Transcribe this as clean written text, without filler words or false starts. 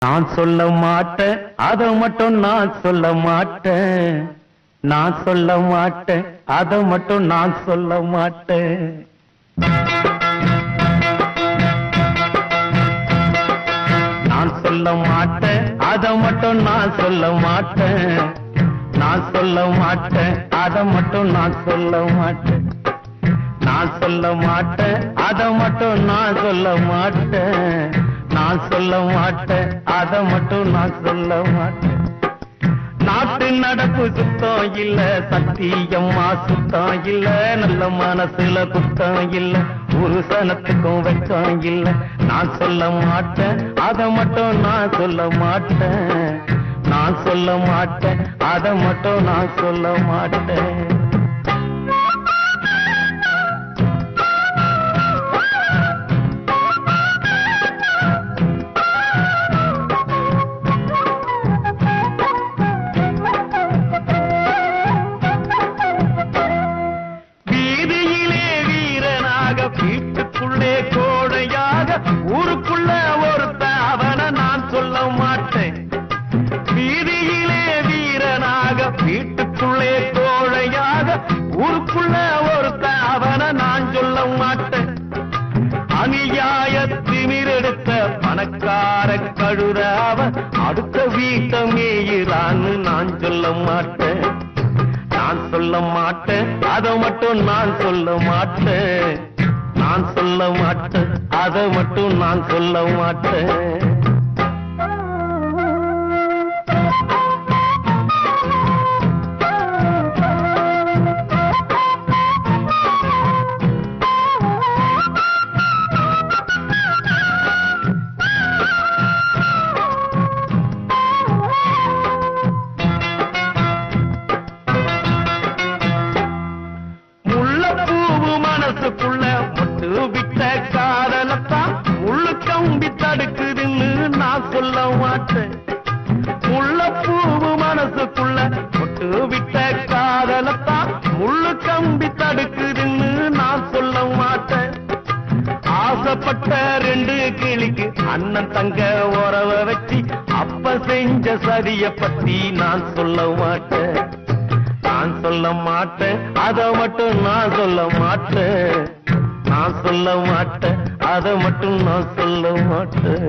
நான் சொல்ல மாட்டேன், அத மட்டும் நான் சொல்ல மாட்டேன். நான் சொல்ல மாட்டேன், அத மட்டும் நான் சொல்ல மாட்டேன். நான் சொல்ல மாட்டேன், அத மட்டும் நான் சொல்ல மாட்டேன். நான் சொல்ல மாட்டேன், அத மட்டும் நான் சொல்ல மாட்டேன். நான் சொல்ல மாட்டேன், அத மட்டும் நான் சொல்ல மாட்டேன். நான் சொல்ல மாட்டேன், அத மட்டும் நான் சொல்ல மாட்டேன். நாட்டு நடப்பு சுத்தம் இல்ல, சத்தியம்மா சுத்தம் இல்ல, நல்ல மனசுல குத்தம் இல்ல, ஒரு சனத்துக்கும் வெக்கம் இல்ல. நான் சொல்ல மாட்டேன், அத மட்டும் நான் சொல்ல மாட்டேன். நான் சொல்ல மாட்டேன், அத மட்டும் நான் சொல்ல மாட்டேன். வீட்டுக்குள்ளே கோடையாக, ஊருக்குள்ள ஒருத்த அவன நான் சொல்ல மாட்டேன். வீதியிலே வீரனாக, வீட்டுக்குள்ளே கோடையாக, ஊருக்குள்ள ஒருத்த அவன நான் சொல்ல மாட்டேன். அநியாய திமிரெடுத்த பணக்கார கழுராவ, அடுத்த வீட்டை மேயிறான்னு நான் சொல்ல மாட்டேன். நான் சொல்ல மாட்டேன், அத மட்டும் நான் சொல்ல மாட்டேன். நான் சொல்ல மாட்டேன், அத மட்டும் நான் சொல்ல மாட்டேன். மனசுக்குள்ள முட்டு விட்ட காதலத்தான் முள்ளு கம்பி தடுக்குதுன்னு நான் சொல்ல மாட்டேன். முள்ளப்பூவு மனசுக்குள்ள முட்டு விட்ட காதலத்தான் முள்ளு கம்பி தடுக்குதுன்னு நான் சொல்ல மாட்டேன். ஆசைப்பட்ட ரெண்டு கிளிக்கு அண்ணன் தங்க உறவ வச்சு அப்ப செஞ்ச சதிய பத்தி நான் சொல்ல மாட்டேன். நான் சொல்ல மாட்டேன், அத மட்டும் நான் சொல்ல மாட்டேன். நான் சொல்ல மாட்டேன், அத மட்டும் நான் சொல்ல மாட்டேன்.